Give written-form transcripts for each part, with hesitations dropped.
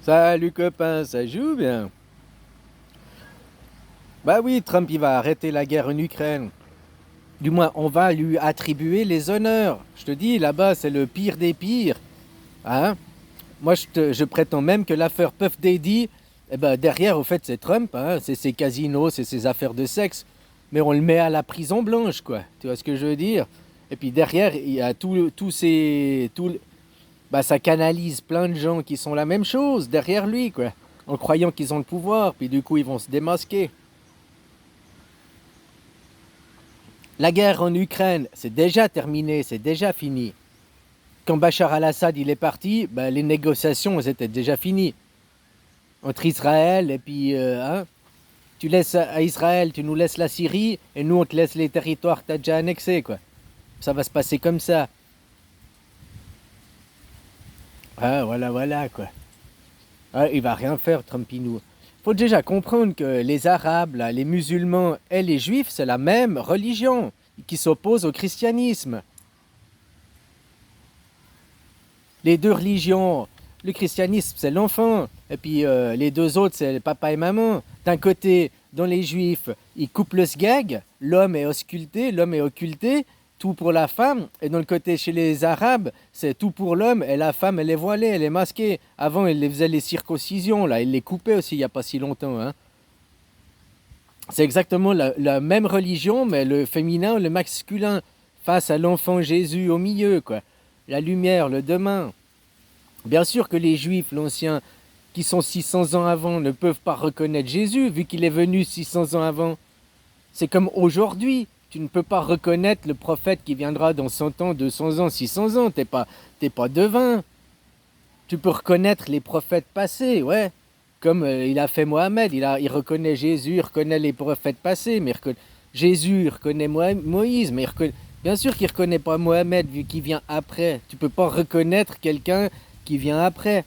Salut copain, ça joue bien? Bah oui, Trump il va arrêter la guerre en Ukraine. Du moins, on va lui attribuer les honneurs. Je te dis, là-bas, c'est le pire des pires. Hein? Moi, je prétends même que l'affaire Puff Daddy, eh ben, derrière, au fait, c'est Trump. Hein? C'est ses casinos, c'est ses affaires de sexe. Mais on le met à la prison blanche, quoi. Tu vois ce que je veux dire? Et puis derrière, il y a tous ces... Bah, ça canalise plein de gens qui sont la même chose derrière lui, quoi. En croyant qu'ils ont le pouvoir, puis du coup, ils vont se démasquer. La guerre en Ukraine, c'est déjà terminé, c'est déjà fini. Quand Bachar al-Assad il est parti, ben, les négociations elles étaient déjà finies. Entre Israël et puis, hein, tu laisses à Israël, tu nous laisses la Syrie, et nous on te laisse les territoires que tu as déjà annexés, quoi. Ça va se passer comme ça. Ah, voilà, voilà, quoi. Ah, il va rien faire, Trumpinou. Faut déjà comprendre que les Arabes, là, les musulmans et les Juifs, c'est la même religion qui s'oppose au christianisme. Les deux religions, le christianisme c'est l'enfant, et puis les deux autres c'est papa et maman. D'un côté, dans les juifs, ils coupent le sgag, l'homme est ausculté, l'homme est occulté, tout pour la femme. Et dans le côté chez les arabes, c'est tout pour l'homme, et la femme elle est voilée, elle est masquée. Avant ils les faisaient les circoncisions, là, ils les coupaient aussi il n'y a pas si longtemps. Hein. C'est exactement la même religion, mais le féminin, le masculin, face à l'enfant Jésus au milieu, quoi. La lumière, le demain. Bien sûr que les Juifs, l'ancien, qui sont 600 ans avant, ne peuvent pas reconnaître Jésus, vu qu'il est venu 600 ans avant. C'est comme aujourd'hui. Tu ne peux pas reconnaître le prophète qui viendra dans 100 ans, 200 ans, 600 ans. T'es pas devin. Tu peux reconnaître les prophètes passés, ouais. Comme il a fait Mohamed. Il reconnaît Jésus, il reconnaît les prophètes passés. Mais Jésus, il reconnaît Moïse. Mais bien sûr qu'il ne reconnaît pas Mohamed, vu qu'il vient après. Tu ne peux pas reconnaître quelqu'un qui vient après.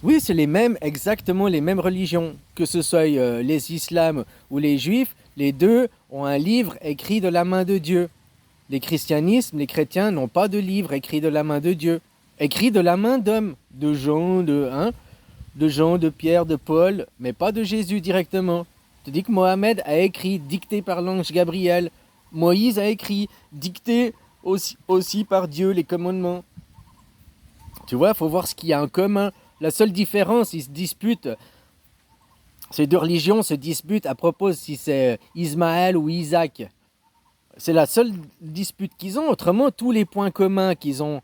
Oui, c'est les mêmes, exactement les mêmes religions. Que ce soit les islams ou les juifs, les deux ont un livre écrit de la main de Dieu. Les christianismes, les chrétiens n'ont pas de livre écrit de la main de Dieu. Écrit de la main d'hommes, de Jean, de Jean, de Pierre, de Paul, mais pas de Jésus directement. Je te dis que Mohamed a écrit, dicté par l'ange Gabriel. Moïse a écrit, dicté aussi par Dieu les commandements. Tu vois, il faut voir ce qu'il y a en commun. La seule différence, ils se disputent, ces deux religions se disputent à propos si c'est Ismaël ou Isaac. C'est la seule dispute qu'ils ont. Autrement, tous les points communs qu'ils ont.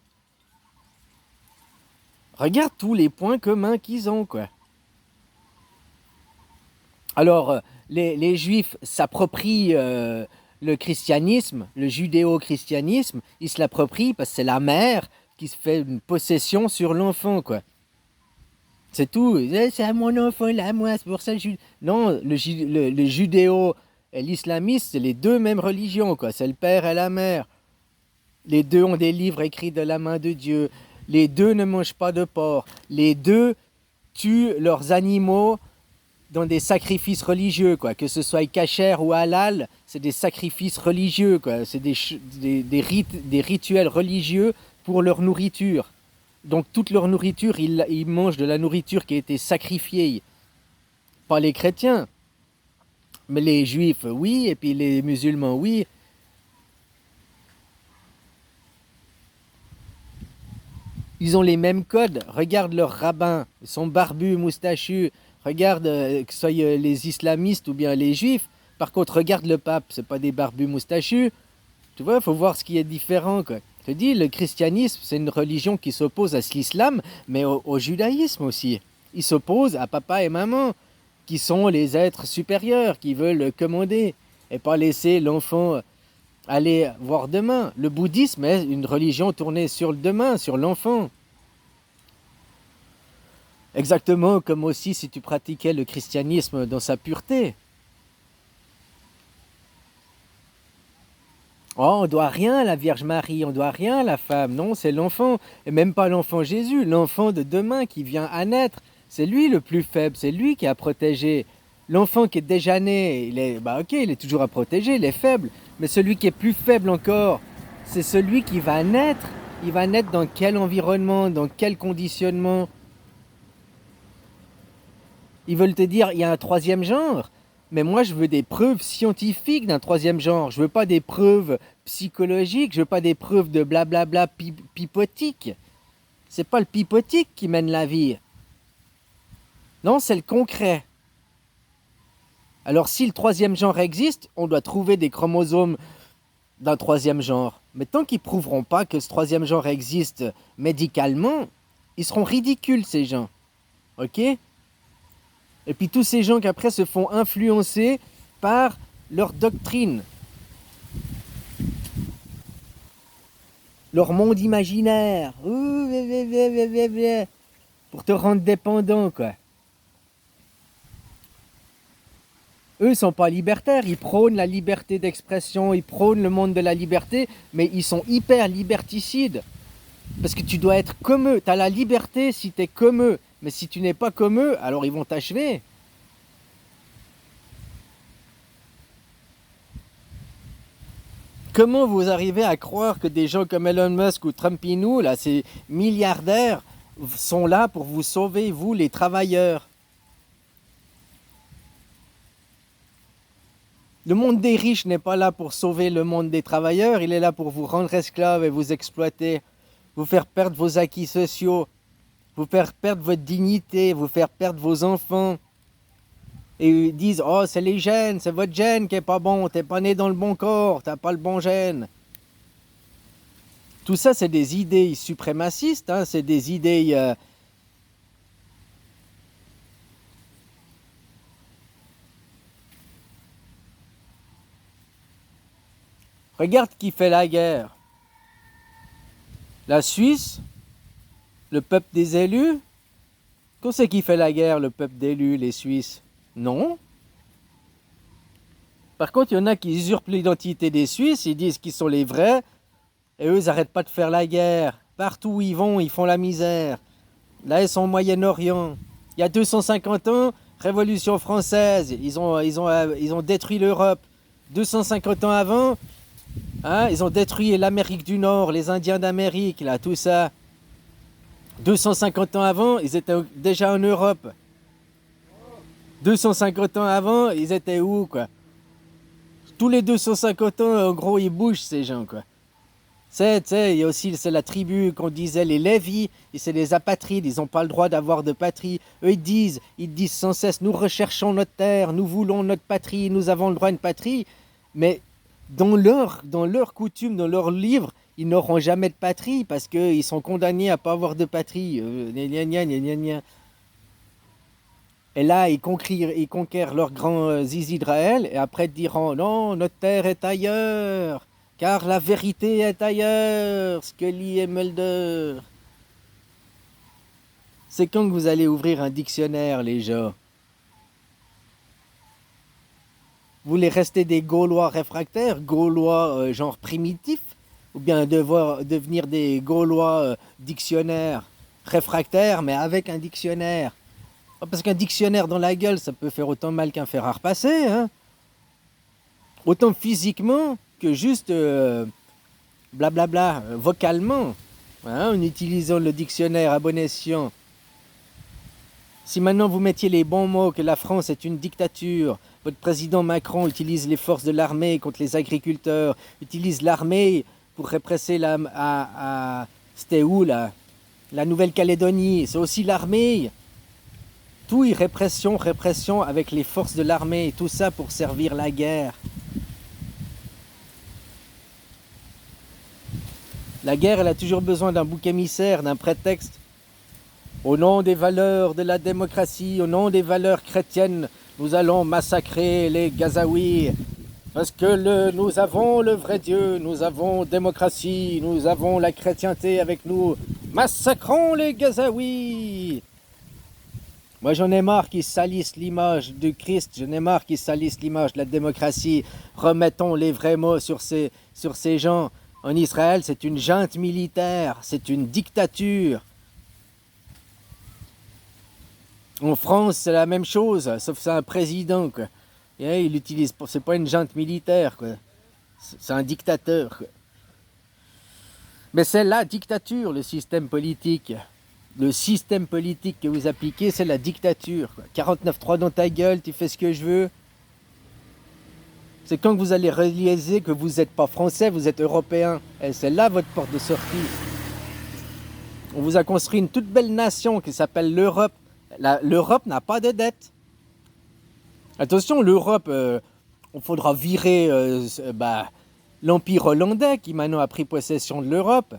Regarde tous les points communs qu'ils ont, quoi. Alors, les juifs s'approprient le christianisme, le judéo-christianisme. Ils se l'approprient parce que c'est la mère qui se fait une possession sur l'enfant, quoi. C'est tout. C'est à mon enfant là, moi, c'est pour ça que je... Non, le judéo et l'islamisme, c'est les deux mêmes religions, quoi. C'est le père et la mère. Les deux ont des livres écrits de la main de Dieu. Les deux ne mangent pas de porc. Les deux tuent leurs animaux dans des sacrifices religieux, quoi. Que ce soit kasher ou halal, c'est des sacrifices religieux, quoi. C'est des rites, des rituels religieux pour leur nourriture. Donc toute leur nourriture, ils mangent de la nourriture qui a été sacrifiée. Pas les chrétiens, mais les juifs, oui, et puis les musulmans, oui. Ils ont les mêmes codes. Regarde leurs rabbins, ils sont barbus, moustachus. Regarde que ce soit les islamistes ou bien les juifs. Par contre, regarde le pape, c'est pas des barbus moustachus. Tu vois, il faut voir ce qui est différent, quoi. Je te dis, le christianisme, c'est une religion qui s'oppose à l'islam, mais au judaïsme aussi. Il s'oppose à papa et maman, qui sont les êtres supérieurs, qui veulent commander, et pas laisser l'enfant aller voir demain. Le bouddhisme est une religion tournée sur le demain, sur l'enfant. Exactement comme aussi si tu pratiquais le christianisme dans sa pureté. Oh, on doit rien à la Vierge Marie, on doit rien à la femme, non, c'est l'enfant, et même pas l'enfant Jésus, l'enfant de demain qui vient à naître. C'est lui le plus faible, c'est lui qui a protégé. L'enfant qui est déjà né, il est, bah ok, il est toujours à protéger, il est faible, mais celui qui est plus faible encore, c'est celui qui va naître. Il va naître dans quel environnement, dans quel conditionnement. Ils veulent te dire, il y a un troisième genre. Mais moi, je veux des preuves scientifiques d'un troisième genre. Je veux pas des preuves psychologiques. Je veux pas des preuves de blablabla pipotique. C'est pas le pipotique qui mène la vie. Non, c'est le concret. Alors, si le troisième genre existe, on doit trouver des chromosomes d'un troisième genre. Mais tant qu'ils prouveront pas que ce troisième genre existe médicalement, ils seront ridicules, ces gens. Ok ? Et puis tous ces gens qui après se font influencer par leur doctrine, leur monde imaginaire, pour te rendre dépendant, quoi. Eux, ils sont pas libertaires, ils prônent la liberté d'expression, ils prônent le monde de la liberté, mais ils sont hyper liberticides. Parce que tu dois être comme eux, tu as la liberté si tu es comme eux, mais si tu n'es pas comme eux, alors ils vont t'achever. Comment vous arrivez à croire que des gens comme Elon Musk ou Trumpinou, là, ces milliardaires, sont là pour vous sauver, vous, les travailleurs? Le monde des riches n'est pas là pour sauver le monde des travailleurs, il est là pour vous rendre esclaves et vous exploiter, vous faire perdre vos acquis sociaux, vous faire perdre votre dignité, vous faire perdre vos enfants. Et ils disent, oh, c'est les gènes, c'est votre gène qui est pas bon, t'es pas né dans le bon corps, t'as pas le bon gène. Tout ça, c'est des idées suprémacistes, hein, c'est des idées... Regarde qui fait la guerre. La Suisse, le peuple des élus. Qu'on c'est qui fait la guerre, le peuple d'élus, les Suisses? Non. Par contre, il y en a qui usurpent l'identité des Suisses, ils disent qu'ils sont les vrais, et eux, ils n'arrêtent pas de faire la guerre. Partout où ils vont, ils font la misère. Là, ils sont au Moyen-Orient. Il y a 250 ans, Révolution française, ils ont détruit l'Europe. 250 ans avant, hein, ils ont détruit l'Amérique du Nord, les Indiens d'Amérique, là, tout ça. 250 ans avant, ils étaient déjà en Europe. 250 ans avant, ils étaient où, quoi? Tous les 250 ans, en gros, ils bougent, ces gens, quoi. Tu sais, il y a aussi, c'est la tribu qu'on disait, les Lévis, et c'est les apatrides, ils n'ont pas le droit d'avoir de patrie. Eux, ils disent sans cesse, nous recherchons notre terre, nous voulons notre patrie, nous avons le droit à une patrie. Mais dans leur coutume, dans leur livre, ils n'auront jamais de patrie parce qu'ils sont condamnés à ne pas avoir de patrie. Et là, ils conquièrent leurs grands zizi d'Israël et après ils diront non, notre terre est ailleurs, car la vérité est ailleurs. Scully et Mulder. C'est quand que vous allez ouvrir un dictionnaire, les gens? Vous voulez rester des Gaulois réfractaires, Gaulois genre primitifs, ou bien devenir des Gaulois dictionnaires réfractaires, mais avec un dictionnaire? Parce qu'un dictionnaire dans la gueule, ça peut faire autant mal qu'un fer à repasser, hein? Autant physiquement que juste blablabla, vocalement, hein, en utilisant le dictionnaire à bon escient. Si maintenant vous mettiez les bons mots, que la France est une dictature, votre président Macron utilise les forces de l'armée contre les agriculteurs, utilise l'armée pour répresser c'était où là? La Nouvelle-Calédonie, c'est aussi l'armée. Tout est répression, répression avec les forces de l'armée, tout ça pour servir la guerre. La guerre, elle a toujours besoin d'un bouc émissaire, d'un prétexte. Au nom des valeurs de la démocratie, au nom des valeurs chrétiennes, nous allons massacrer les Gazaouis. Parce que nous avons le vrai Dieu, nous avons démocratie, nous avons la chrétienté avec nous. Massacrons les Gazaouis! Moi j'en ai marre qu'ils salissent l'image du Christ, j'en ai marre qu'ils salissent l'image de la démocratie. Remettons les vrais mots sur ces gens. En Israël, c'est une junte militaire, c'est une dictature. En France, c'est la même chose, sauf que c'est un président, quoi. Et il utilise, c'est pas une junte militaire, quoi. C'est un dictateur, quoi. Mais c'est la dictature, le système politique. Le système politique que vous appliquez, c'est la dictature. 49.3 dans ta gueule, tu fais ce que je veux. C'est quand vous allez réaliser que vous n'êtes pas français, vous êtes européen. Et c'est là votre porte de sortie. On vous a construit une toute belle nation qui s'appelle l'Europe. L'Europe n'a pas de dette. Attention, l'Europe, il faudra virer l'Empire hollandais qui maintenant a pris possession de l'Europe.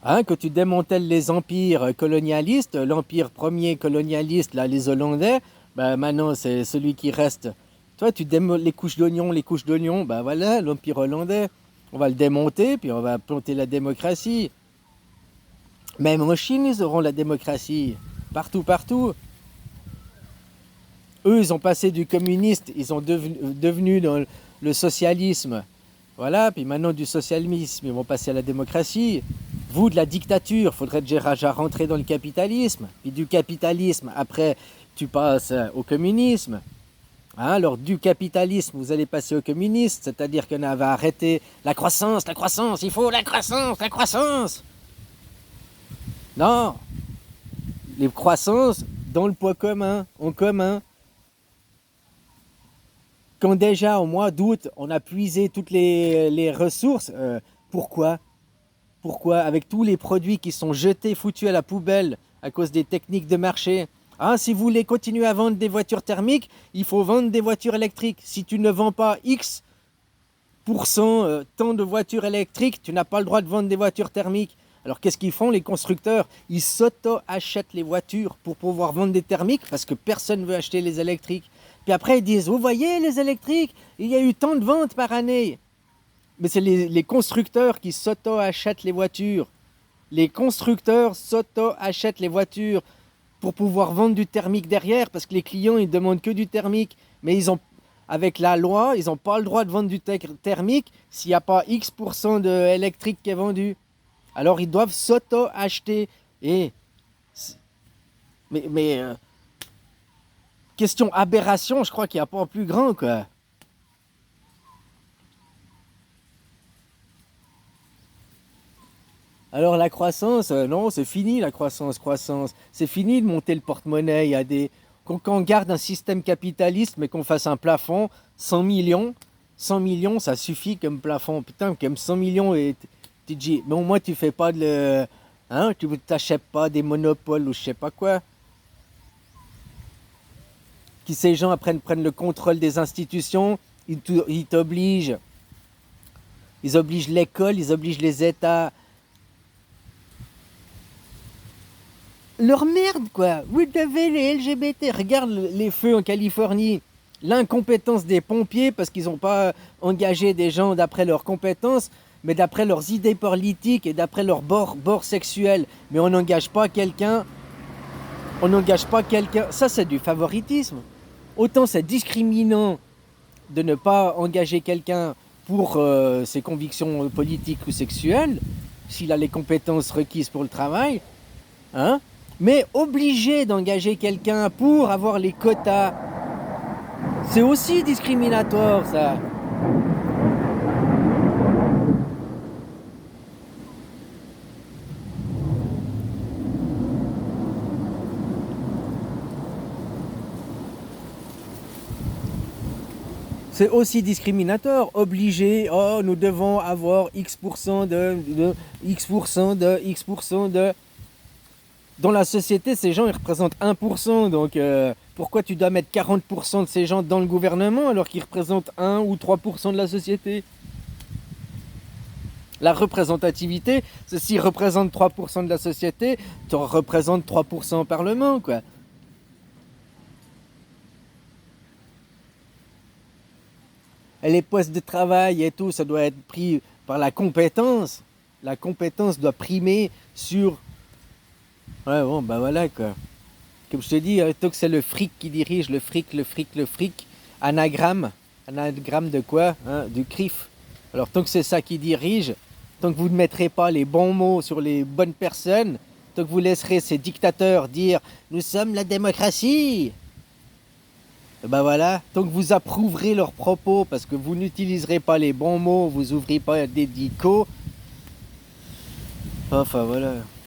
Hein, que tu démantèles les empires colonialistes, l'empire premier colonialiste, là, les Hollandais, maintenant c'est celui qui reste. Toi, tu démontes les couches d'oignons, voilà, l'empire hollandais. On va le démonter, puis on va planter la démocratie. Même en Chine, ils auront la démocratie. Partout, partout. Eux, ils ont passé du communiste, ils sont devenus dans le socialisme. Voilà, puis maintenant du socialisme, ils vont passer à la démocratie. Vous, de la dictature, faudrait déjà rentrer dans le capitalisme. Puis du capitalisme, après, tu passes au communisme. Hein, alors du capitalisme, vous allez passer au communisme, c'est-à-dire qu'on va arrêter la croissance, il faut la croissance. Non, les croissances dans le poids commun, en commun. Quand déjà au mois d'août, on a puisé toutes les ressources, pourquoi avec tous les produits qui sont jetés, foutus à la poubelle à cause des techniques de marché. Ah, si vous voulez continuer à vendre des voitures thermiques, il faut vendre des voitures électriques. Si tu ne vends pas X% tant de voitures électriques, tu n'as pas le droit de vendre des voitures thermiques. Alors qu'est-ce qu'ils font les constructeurs? Ils s'auto-achètent les voitures pour pouvoir vendre des thermiques parce que personne ne veut acheter les électriques. Puis après ils disent, vous voyez les électriques, il y a eu tant de ventes par année. Mais c'est les constructeurs qui s'auto-achètent les voitures. Les constructeurs s'auto-achètent les voitures pour pouvoir vendre du thermique derrière, parce que les clients, ils demandent que du thermique. Mais avec la loi, ils n'ont pas le droit de vendre du thermique s'il n'y a pas X% d'électrique qui est vendu. Alors, ils doivent s'auto-acheter. Question aberration, je crois qu'il n'y a pas plus grand, quoi. Alors la croissance, non, c'est fini la croissance. C'est fini de monter le porte-monnaie. Quand on garde un système capitaliste, mais qu'on fasse un plafond, 100 millions, ça suffit comme plafond. Putain, comme 100 millions, et tu te dis, mais au moins tu fais pas tu t'achètes pas des monopoles ou je sais pas quoi. Qui ces gens prennent le contrôle des institutions, ils t'obligent. Ils obligent l'école, ils obligent les États. Leur merde, quoi. Vous devez les LGBT. Regarde les feux en Californie. L'incompétence des pompiers parce qu'ils n'ont pas engagé des gens d'après leurs compétences, mais d'après leurs idées politiques et d'après leur bord sexuel. Mais on n'engage pas quelqu'un. Ça, c'est du favoritisme. Autant c'est discriminant de ne pas engager quelqu'un pour ses convictions politiques ou sexuelles, s'il a les compétences requises pour le travail, hein. Mais obligé d'engager quelqu'un pour avoir les quotas, c'est aussi discriminatoire, ça. C'est aussi discriminatoire, obligé, oh, nous devons avoir X% de... Dans la société, ces gens, ils représentent 1%, donc pourquoi tu dois mettre 40% de ces gens dans le gouvernement alors qu'ils représentent 1 ou 3% de la société? La représentativité, c'est s'ils représentent 3% de la société, tu représentes 3% au Parlement, quoi. Et les postes de travail et tout, ça doit être pris par la compétence. La compétence doit primer sur... Ouais, bon, voilà, quoi. Comme je te dis, tant que c'est le fric qui dirige, le fric. Anagramme de quoi, hein? Du CRIF. Alors, tant que c'est ça qui dirige, tant que vous ne mettrez pas les bons mots sur les bonnes personnes, tant que vous laisserez ces dictateurs dire « Nous sommes la démocratie !» voilà, tant que vous approuverez leurs propos parce que vous n'utiliserez pas les bons mots, vous n'ouvrirez pas des dicots, Enfin voilà.